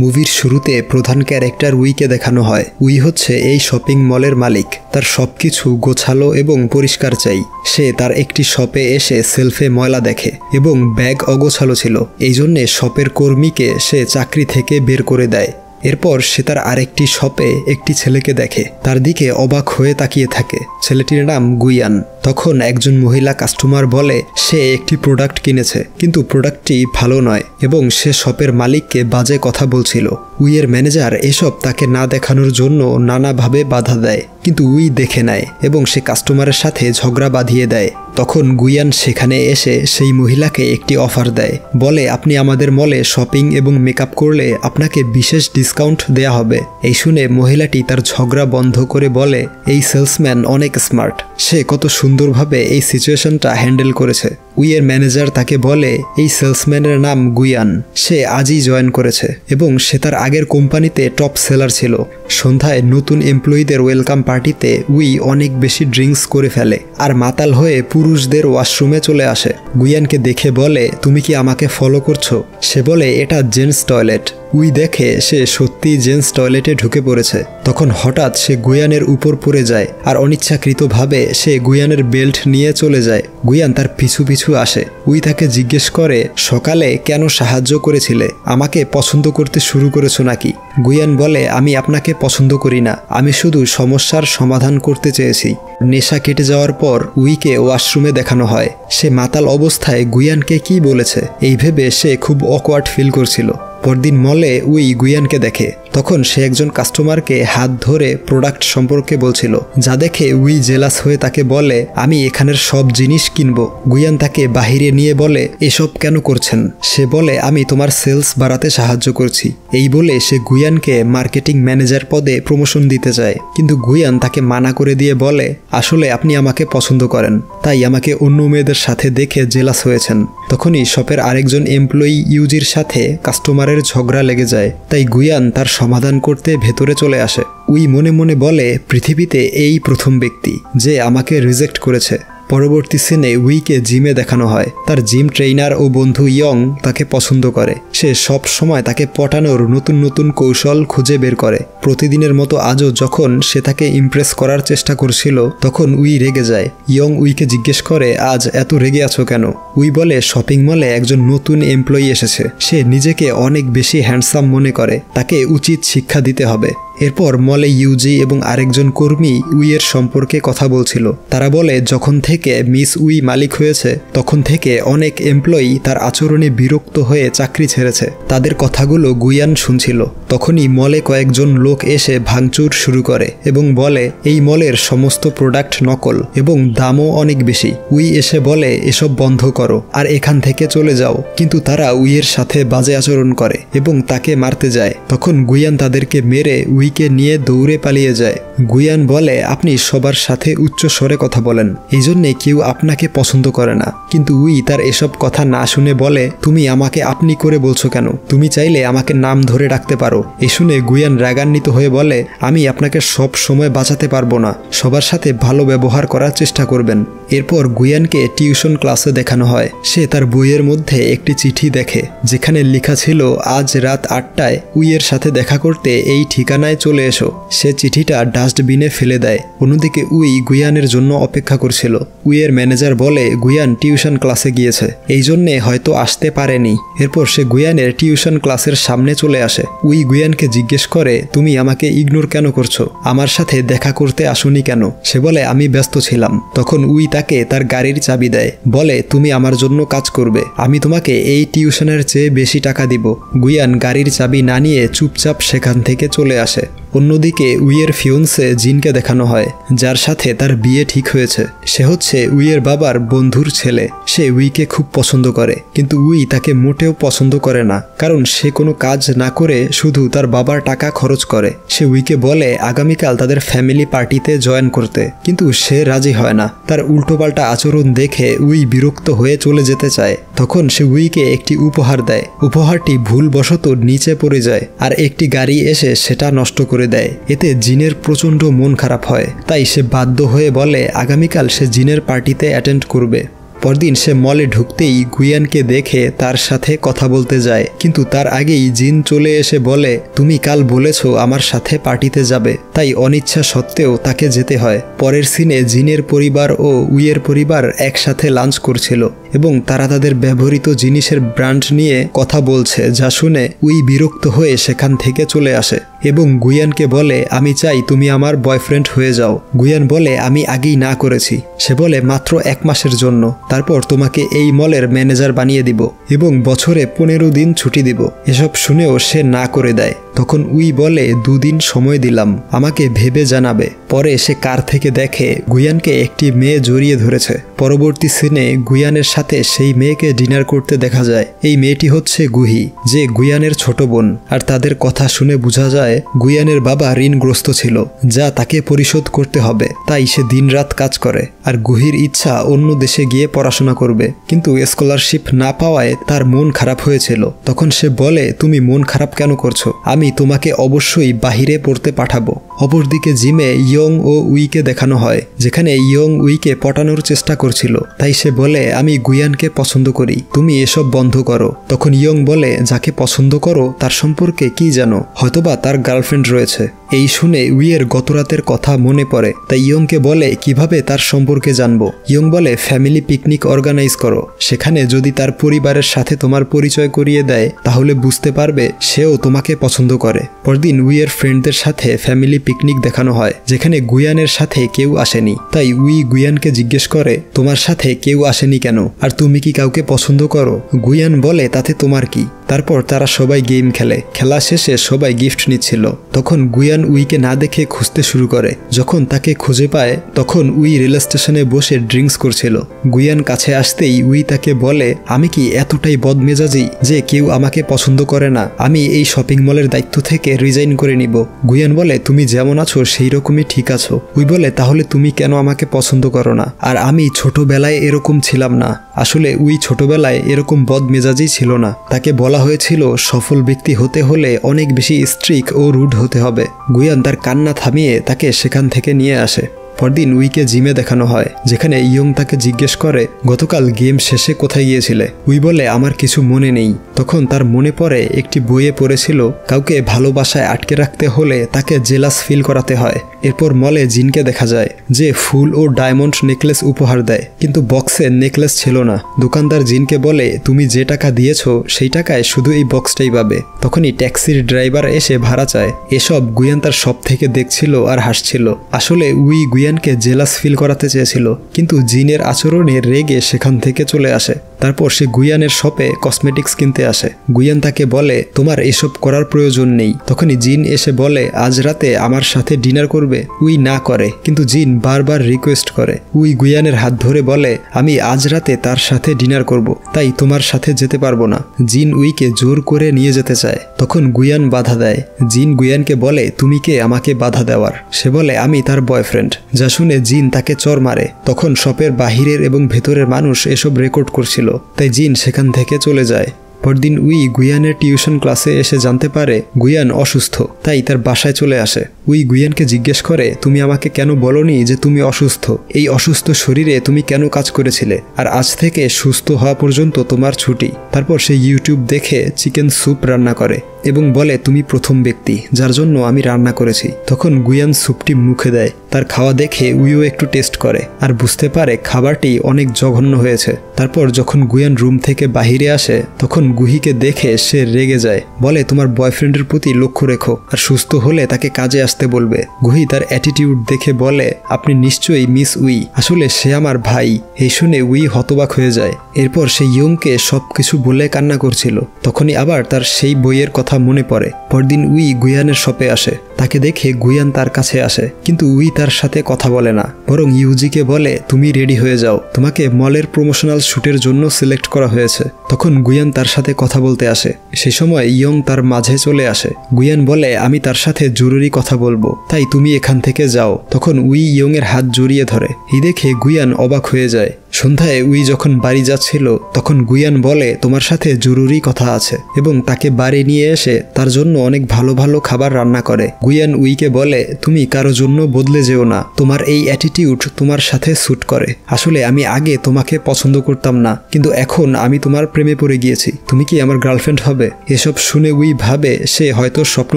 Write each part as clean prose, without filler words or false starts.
মুভির শুরুতে প্রধান ক্যারেক্টার উইকে দেখানো হয়। উই হচ্ছে এই শপিং মলের মালিক। তার সবকিছু গোছালো এবং পরিষ্কার চাই। সে তার একটি শপে এসে সেলফে ময়লা দেখে এবং ব্যাগ অগোছালো ছিল। এই জন্যে শপের কর্মীকে সে চাকরি থেকে বের করে দেয়। এরপর সে তার আরেকটি শপে একটি ছেলেকে দেখে, তার দিকে অবাক হয়ে তাকিয়ে থাকে। ছেলেটির নাম গুইয়ান। তখন একজন মহিলা কাস্টমার বলে সে একটি প্রোডাক্ট কিনেছে, কিন্তু প্রোডাক্টটি ভালো নয় এবং সে শপের মালিককে বাজে কথা বলছিল। উইয়ের ম্যানেজার এসব তাকে না দেখানোর জন্য নানাভাবে বাধা দেয়, কিন্তু উই দেখে নেয় এবং সে কাস্টমারের সাথে ঝগড়া বাঁধিয়ে দেয়। তখন গুইয়ান সেখানে এসে সেই মহিলাকে একটি অফার দেয়, বলে আপনি আমাদের মলে শপিং এবং মেকআপ করলে আপনাকে বিশেষ ডিসকাউন্ট দেয়া হবে। এই শুনে মহিলাটি তার ঝগড়া বন্ধ করে বলে এই সেলসম্যান অনেক স্মার্ট, সে কত সুন্দরভাবে এই সিচুয়েশনটা হ্যান্ডেল করেছে। উইয়ের ম্যানেজার তাকে বলে এই সেলসম্যানের নাম গুইয়ান, সে আজই জয়েন করেছে এবং সে তার আগের কোম্পানিতে টপ সেলার ছিল। সন্ধ্যায় নতুন এমপ্লয়ীদের ওয়েলকাম পার্টিতে উই অনেক বেশি ড্রিঙ্কস করে ফেলে আর মাতাল হয়ে পুরুষদের ওয়াশরুমে চলে আসে। গুইয়ানকে দেখে বলে তুমি কি আমাকে ফলো করছো? সে বলে এটা জেন্টস টয়লেট। উই দেখে সে সত্যি জেন্টস টয়লেটে ঢুকে পড়েছে। তখন হঠাৎ সে গুইয়ানের উপর পড়ে যায় আর অনিচ্ছাকৃতভাবে সে গুইয়ানের বেল্ট নিয়ে চলে যায়। গুইয়ান তার পিছু পিছু আসে। উই তাকে জিজ্ঞেস করে সকালে কেন সাহায্য করেছিলে? আমাকে পছন্দ করতে শুরু করেছো নাকি? গুইয়ান বলে আমি আপনাকে পছন্দ করি না, আমি শুধু সমস্যার সমাধান করতে চেয়েছি। নেশা কেটে যাওয়ার পর উইকে ওয়াশরুমে দেখানো হয়। সে মাতাল অবস্থায় গুইয়ানকে কি বলেছে এই ভেবে সে খুব অকওয়ার্ড ফিল করছিল। পরদিন মলে উই গুইয়ানকে দেখে। তখন সে একজন কাস্টমারকে হাত ধরে প্রোডাক্ট সম্পর্কে বলছিল, যা দেখে উই জেলাস হয়ে তাকে বলে আমি এখানের সব জিনিস কিনবো। গুইয়ান তাকে বাহিরে নিয়ে বলে এসব কেন করছেন? সে বলে আমি তোমার সেলস বাড়াতে সাহায্য করছি। এই বলে সে গুইয়ানকে মার্কেটিং ম্যানেজার পদে প্রমোশন দিতে চায়, কিন্তু গুইয়ান তাকে মানা করে দিয়ে বলে আসলে আপনি আমাকে পছন্দ করেন, তাই আমাকে অন্য মেয়েদের সাথে দেখে জেলাস হয়েছেন। তখনই শপের আরেকজন এমপ্লয়ি ইউজির সাথে কাস্টমারের ঝগড়া লেগে যায়, তাই গুইয়ান তার সমাধান করতে ভেতরে চলে আসে। উই মনে মনে বলে পৃথিবীতে এই প্রথম ব্যক্তি যে আমাকে রিজেক্ট করেছে। পরবর্তী সিনে উইকে জিমে দেখানো হয়। তার জিম ট্রেইনার ও বন্ধু ইয়ং তাকে পছন্দ করে। সে সব সময় তাকে পটানোর নতুন নতুন কৌশল খুঁজে বের করে। প্রতিদিনের মতো আজও যখন সে তাকে ইমপ্রেস করার চেষ্টা করছিল তখন উই রেগে যায়। ইয়ং উইকে জিজ্ঞেস করে আজ এত রেগে আছো কেন? উই বলে শপিং মলে একজন নতুন এমপ্লয়ি এসেছে, সে নিজেকে অনেক বেশি হ্যান্ডসাম মনে করে, তাকে উচিত শিক্ষা দিতে হবে। এরপর মলে ইউজি এবং আরেকজন কর্মী উইয়ের সম্পর্কে কথা বলছিল। তারা বলে যখন থেকে মিস উই মালিক হয়েছে তখন থেকে অনেক এমপ্লয়ি তার আচরণে বিরক্ত হয়ে চাকরি ছেড়েছে। তাদের কথাগুলো গুইয়ান শুনছিল। তখনই মলে কয়েকজন লোক এসে ভাঙচুর শুরু করে এবং বলে এই মলের সমস্ত প্রোডাক্ট নকল এবং দামও অনেক বেশি। উই এসে বলে এসব বন্ধ করো আর এখান থেকে চলে যাও, কিন্তু তারা উইয়ের সাথে বাজে আচরণ করে এবং তাকে মারতে যায়। তখন গুইয়ান তাদেরকে মেরে উইকে নিয়ে দৌড়ে পালিয়ে যায়। গুইয়ান বলে আপনি সবার সাথে উচ্চ স্বরে কথা বলেন, এই জন্যে কেউ আপনাকে পছন্দ করে না। কিন্তু উই তার এসব কথা না শুনে বলে তুমি আমাকে আপনি করে বলছো কেন? তুমি চাইলে আমাকে নাম ধরে ডাকতে পারো। এই শুনে গুইয়ান রাগান্বিত হয়ে বলে আমি আপনাকে সব সময় বাঁচাতে পারবো না, সবার সাথে ভালো ব্যবহার করার চেষ্টা করবেন। এরপর গুইয়ানকে টিউশন ক্লাসে দেখানো হয়। সে তার বইয়ের মধ্যে একটি চিঠি দেখে যেখানে লেখা ছিল আজ রাত 8টায় উইয়ের সাথে দেখা করতে এই ঠিকানায় চলে এসো। সে চিঠিটা ডাস্টবিনে ফেলে দেয়। অন্যদিকে উই গুইয়ানের জন্য অপেক্ষা করছিল। উইয়ের ম্যানেজার বলে গুইয়ান টিউশন ক্লাসে গিয়েছে, এই জন্যে হয়তো আসতে পারেনি। এরপর সে গুইয়ানের টিউশন ক্লাসের সামনে চলে আসে। উই গুইয়ানকে জিজ্ঞেস করে তুমি আমাকে ইগনোর কেন করছো? আমার সাথে দেখা করতে আসোনি কেন? সে বলে আমি ব্যস্ত ছিলাম। তখন উই তাকে তার গাড়ির চাবি দেয়, বলে তুমি আমার জন্য কাজ করবে, আমি তোমাকে এই টিউশনের চেয়ে বেশি টাকা দিব। গুইয়ান গাড়ির চাবি না নিয়ে চুপচাপ সেখান থেকে চলে আসে। অন্যদিকে উইয়ের ফিয়োন্সে জিনকে দেখানো হয়, যার সাথে তার বিয়ে ঠিক হয়েছে। সে হচ্ছে উইয়ের বাবার বন্ধুর ছেলে। সে উইকে খুব পছন্দ করে, কিন্তু উই তাকে মোটেও পছন্দ করে না, কারণ সে কোনো কাজ না করে শুধু তার বাবার টাকা খরচ করে। সে উইকে বলে আগামীকাল তাদের ফ্যামিলি পার্টিতে জয়েন করতে, কিন্তু সে রাজি হয় না। তার উল্টোপাল্টা আচরণ দেখে উই বিরক্ত হয়ে চলে যেতে চায়। তখন সে উইকে একটি উপহার দেয়। উপহারটি ভুলবশত নিচে পড়ে যায় আর একটি গাড়ি এসে সেটা নষ্ট করে দেয়। এতে জিনের প্রচণ্ড মন খারাপ হয়, তাই সে বাধ্য হয়ে বলে আগামীকাল সে জিনের পার্টিতে অ্যাটেন্ড করবে। পরদিন সে মলে ঢুকতেই গুয়ানকে দেখে তার সাথে কথা বলতে যায়, কিন্তু তার আগেই জিন চলে এসে বলে তুমি কাল বলেছো আমার সাথে পার্টিতে যাবে, তাই অনিচ্ছা সত্ত্বেও তাকে যেতে হয়। পরের সিনে জিনের পরিবার ও উইয়ের পরিবার একসাথে লাঞ্চ করছিল এবং তারা তাদের ব্যবহৃত জিনিসের ব্র্যান্ড নিয়ে কথা বলছে, যা শুনে উই বিরক্ত হয়ে সেখান থেকে চলে আসে এবং গুয়ানকে বলে আমি চাই তুমি আমার বয়ফ্রেন্ড হয়ে যাও। গুয়ান বলে আমি আগেই না করেছি। সে বলে মাত্র 1 মাসের জন্য, তারপর তোমাকে এই মলের ম্যানেজার বানিয়ে দিব এবং বছরে 15 দিন ছুটি দিব। এসব শুনেও সে না করে দেয়। তখন উই বলে 2 দিন সময় দিলাম, আমাকে ভেবে জানাবে। পরে সে কার থেকে দেখে গুয়ানকে একটি মেয়ে জড়িয়ে ধরেছে। পরবর্তী সিনে গুয়ানের সাথে সেই মেয়েকে ডিনার করতে দেখা যায়। এই মেয়েটি হচ্ছে গুহি, যে গুয়ানের ছোট বোন। আর তাদের কথা শুনে বোঝা যায় গুয়ানের বাবা ঋণগ্রস্ত ছিল, যা তাকে পরিশোধ করতে হবে। তাই সে দিনরাত কাজ করে। আর গুহির ইচ্ছা অন্য দেশে গিয়ে পড়াশোনা করবে, কিন্তু স্কলারশিপ না পাওয়ায় তার মন খারাপ হয়েছিল। তখন সে বলে তুমি মন খারাপ কেন করছো, আমি তোমাকে অবশ্যই বাহিরে পড়তে পাঠাবো। অপরদিকে জিমে ইয়ং ও উইকে দেখানো হয়, যেখানে ইয়ং উইকে পটানোর চেষ্টা করছিল। তাই সে বলে আমি গুয়ানকে পছন্দ করি, তুমি এসব বন্ধ করো। তখন ইয়ং বলে যাকে পছন্দ করো তার সম্পর্কে কি জানো, হয়তোবা তার গার্লফ্রেন্ড রয়েছে। এই শুনে উইয়ের গতরাতের কথা মনে পড়ে। তাই ইয়ংকে বলে কিভাবে তার সম্পর্কে জানবো। ইয়ং বলে ফ্যামিলি পিকনিক অর্গানাইজ করো, সেখানে যদি তার পরিবারের সাথে তোমার পরিচয় করিয়ে দেয় তাহলে বুঝতে পারবে সেও তোমাকে পছন্দ করে। পরদিন উইয়ের ফ্রেন্ডদের সাথে ফ্যামিলি পিকনিক দেখানো হয়, যেখানে গুয়ানের সাথে কেউ আসেনি। তাই উই গুয়ানকে জিজ্ঞেস করে তোমার সাথে কেউ আসেনি কেন, আর তুমি কি কাউকে পছন্দ করো? গুয়ান বলে তাতে তোমার কি। তারপর তারা সবাই গেম খেলে। খেলা শেষে সবাই গিফট নিচ্ছিল। তখন গুয়ান উইকে না দেখে খুঁজতে শুরু করে। যখন তাকে খুঁজে পায় তখন উই রেল স্টেশনে বসে ড্রিঙ্কস করছিল। গুয়ান কাছে আসতেই উই তাকে বলে আমি কি এতটাই বদমেজাজি যে কেউ আমাকে পছন্দ করে না? আমি এই শপিং মলের দায়িত্ব থেকে রিজাইন করে নিব। গুয়ান বলে তুমি যেমন আছো সেই রকমই ঠিক আছো। উই বলে তাহলে তুমি কেন আমাকে পছন্দ করো না? আর আমি ছোটবেলায় এরকম ছিলাম না। আসলে উই ছোটবেলায় এরকম বদমেজাজি ছিল না। তাকে বলা হয়েছিল সফল ব্যক্তি হতে হলে অনেক বেশি স্ট্রিক ও রুড হতে হবে। গুয়ান তার কান্না থামিয়ে তাকে সেখান থেকে নিয়ে আসে। পরদিন উইকে জিমে দেখানো হয়, যেখানে ইয়ং তাকে জিজ্ঞেস করে গতকাল গেম শেষে কোথায় গিয়েছিলে? উই বলে আমার কিছু মনে নেই। তখন তার মনে পড়ে একটি বইয়ে পড়েছিল কাউকে ভালোবাসায় আটকে রাখতে হলে তাকে জেলাস ফিল করাতে হয়। এরপর মলে জিনকে দেখা যায়, যে ফুল ও ডায়মন্ড নেকলেস উপহার দেয়, কিন্তু বক্সে নেকলেস ছিল না। দোকানদার জিনকে বলে তুমি যে টাকা দিয়েছো সেই টাকায় শুধু এই বক্সটাই পাবে। তখনই ট্যাক্সির ড্রাইভার এসে ভাড়া চায়। এসব গুয়ান তার সব থেকে দেখছিল আর হাসছিল। আসলে উই গুয়ানকে জেলাস ফিল করাতে চেয়েছিল, কিন্তু জিনের আচরণে রেগে সেখান থেকে চলে আসে। তারপর সে গুয়ানের শপে কসমেটিক্স কিনতে আসে। গুয়ান তাকে বলে তোমার এসব করার প্রয়োজন নেই। তখনই জিন এসে বলে আজ রাতে আমার সাথে ডিনার করবে? উই না করে, কিন্তু জিন বারবার রিকোয়েস্ট করে। উই গুয়ানের হাত ধরে বলে আমি আজ রাতে তার সাথে ডিনার করব, তাই তোমার সাথে যেতে পারবো না। জিন উইকে জোর করে নিয়ে যেতে চায়। তখন গুয়ান বাধা দেয়। জিন গুয়ানকে বলে তুমি কে আমাকে বাধা দেওয়ার? সে বলে আমি তার বয়ফ্রেন্ড। যা শুনে জিন তাকে চর মারে। তখন শপের বাহিরের এবং ভেতরের মানুষ এসব রেকর্ড করছিল, তাই জিন সেখান থেকে চলে যায়। পরদিন উই গুয়ানের টিউশন ক্লাসে এসে জানতে পারে গুয়ান অসুস্থ, তাই তার বাসায় চলে আসে। উই গুয়ানকে জিজ্ঞেস করে তুমি আমাকে কেন বলনি যে তুমি অসুস্থ? এই অসুস্থ শরীরে তুমি কেন কাজ করেছিলে? আর আজ থেকে সুস্থ হওয়া পর্যন্ত তোমার ছুটি। তারপর সে ইউটিউব দেখে চিকেন স্যুপ রান্না করে এবং বলে তুমি প্রথম ব্যক্তি যার জন্য আমি রান্না করেছি। তখন গুয়ান স্যুপটি মুখে দেয়। তার খাওয়া দেখে উইও একটু টেস্ট করে আর বুঝতে পারে খাবারটি অনেক জঘন্য হয়েছে। তারপর যখন গুয়ান রুম থেকে বাহিরে আসে তখন গুহিকে দেখে সে রেগে যায়। বলে তোমার বয়ফ্রেন্ডের প্রতি লক্ষ্য রেখো, আর সুস্থ হলে তাকে কাজে আসতে বলবে। গুহি তার অ্যাটিটিউড দেখে বলে আপনি নিশ্চয়ই মিস উই, আসলে সে আমার ভাই। এই শুনে উই হতবাক হয়ে যায়। এরপর সে ইয়ংকে সবকিছু বলে কান্না করছিল। তখনই আবার তার সেই বইয়ের কথা মনে পড়ে। পরদিন উই গুয়ানের শপে আসে। তাকে দেখে গুয়ান তার কাছে আসে, কিন্তু উই তার সাথে কথা বলে না, বরং ইউজিকে বলে তুমি রেডি হয়ে যাও, তোমাকে মলের প্রমোশনাল শুটের জন্য সিলেক্ট করা হয়েছে। তখন গুয়ান তার সাথে কথা বলতে আসে। সেই সময় ইয়ং তার মাঝে চলে আসে। গুয়ান বলে আমি তার সাথে জরুরি কথা বলবো, তাই তুমি এখান থেকে যাও। তখন উই ইয়ং এর হাত জড়িয়ে ধরে। এই দেখে গুয়ান অবাক হয়ে যায়। সন্ধ্যায় উই যখন বাড়ি যাচ্ছিল তখন গুয়ান বলে তোমার সাথে জরুরি কথা আছে এবং তাকে বাড়ি নিয়ে এসে তার জন্য অনেক ভালো ভালো খাবার রান্না করে। গুয়ান উইকে বলে তুমি কারো জন্য বদলে যেও না, তোমার এই অ্যাটিটিউড তোমার সাথে স্যুট করে। আসলে আমি আগে তোমাকে পছন্দ করতাম না, কিন্তু এখন আমি তোমার প্রেমে পড়ে গিয়েছি, তুমি কি আমার গার্লফ্রেন্ড হবে? এসব শুনে উই ভাবে সে হয়তো স্বপ্ন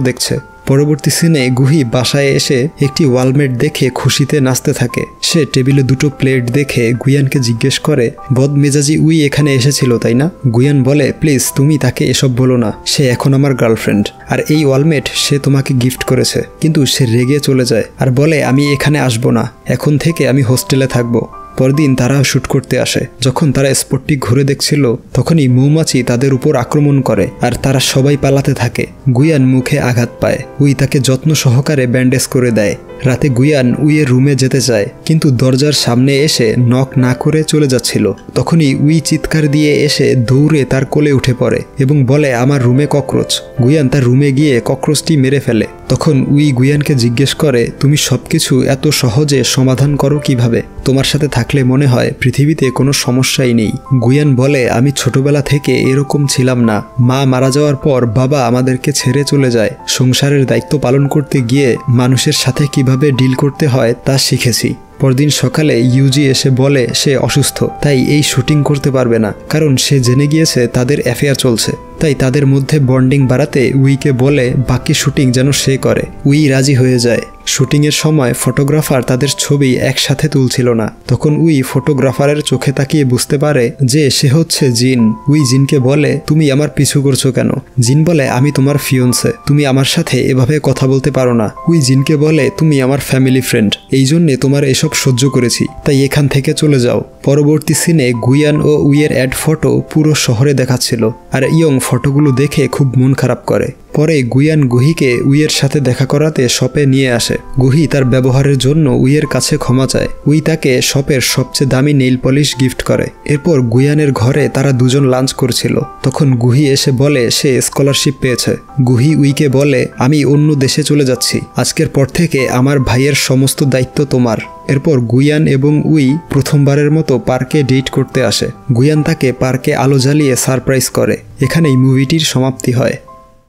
দেখছে। পরবর্তী সিনে গুহি বাসায় এসে একটি ওয়ালমেট দেখে খুশিতে নাচতে থাকে। সে টেবিলে 2টো প্লেট দেখে গুয়ানকে জিজ্ঞেস করে বদমেজাজি উই এখানে এসেছিল তাই না? গুয়ান বলে প্লিজ তুমি তাকে এসব বলো না, সে এখন আমার গার্লফ্রেন্ড আর এই ওয়ালমেট সে তোমাকে গিফট করেছে। কিন্তু সে রেগে চলে যায় আর বলে আমি এখানে আসবো না, এখন থেকে আমি হোস্টেলে থাকবো। পরদিন তারা শ্যুট করতে আসে। যখন তারা স্পটটি ঘুরে দেখছিল তখনই মৌমাছি তাদের উপর আক্রমণ করে আর তারা সবাই পালাতে থাকে। গুয়ান মুখে আঘাত পায়, উই তাকে যত্ন সহকারে ব্যান্ডেজ করে দেয়। রাতে গুয়ান উইয়ের রুমে যেতে চায় কিন্তু দরজার সামনে এসে নক না করে চলে যাচ্ছিল। তখনই উই চিৎকার দিয়ে এসে দৌড়ে তার কোলে উঠে পড়ে এবং বলে আমার রুমে ককরোচ। গুয়ান তার রুমে গিয়ে ককরোচটি মেরে ফেলে। তখন উই গুয়ানকে জিজ্ঞেস করে তুমি সবকিছু এত সহজে সমাধান করো কিভাবে? তোমার সাথে থাকলে মনে হয় পৃথিবীতে কোনো সমস্যাই নেই। গুয়ান বলে আমি ছোটবেলা থেকে এরকম ছিলাম না, মা মারা যাওয়ার পর বাবা আমাদেরকে ছেড়ে চলে যায়। সংসারের দায়িত্ব পালন করতে গিয়ে মানুষের সাথে কিভাবে ডিল করতে হয় তা শিখেছি। পরদিন সকালে ইউজি এসে বলে সে অসুস্থ, তাই এই শুটিং করতে পারবে না, কারণ সে জেনে গিয়েছে তাদের অ্যাফেয়ার চলছে। তাই তাদের মধ্যে বন্ডিং বাড়াতে উইকে বলে বাকি শুটিং যেন সে করে। উই রাজি হয়ে যায়। শুটিংয়ের সময় ফটোগ্রাফার তাদের ছবি একসাথে তুলছিল না। তখন উই ফটোগ্রাফারের চোখে তাকিয়ে বুঝতে পারে যে সে হচ্ছে জিন। উই জিনকে বলে তুমি আমার পিছু করছো কেন? জিন বলে আমি তোমার ফিয়ন্সে, তুমি আমার সাথে এভাবে কথা বলতে পারো না। উই জিনকে বলে তুমি আমার ফ্যামিলি ফ্রেন্ড, এই জন্যে তোমার এসব সহ্য করেছি, তাই এখান থেকে চলে যাও। পরবর্তী সিনে গুয়ান ও উইয়ের অ্যাড ফটো পুরো শহরে দেখাচ্ছিল আর ইয়ং ফটোগুলো দেখে খুব মন খারাপ করে। পরে গুয়ান গুহিকে উইয়ের সাথে দেখা করাতে শপে নিয়ে আসে। গুহি তার ব্যবহারের জন্য উইয়ের কাছে ক্ষমা চায়। উই তাকে শপের সবচেয়ে দামি নেইল পলিশ গিফট করে। এরপর গুয়ানের ঘরে তারা দুজন লাঞ্চ করছিল। তখন গুহি এসে বলে সে স্কলারশিপ পেয়েছে। গুহি উইকে বলে আমি অন্য দেশে চলে যাচ্ছি, আজকের পর থেকে আমার ভাইয়ের সমস্ত দায়িত্ব তোমার। এরপর গুয়ান এবং উই প্রথমবারের মতো পার্কে ডেট করতে আসে। গুয়ান তাকে পার্কে আলো জ্বালিয়ে সারপ্রাইজ করে। এখানেই মুভিটির সমাপ্তি হয়।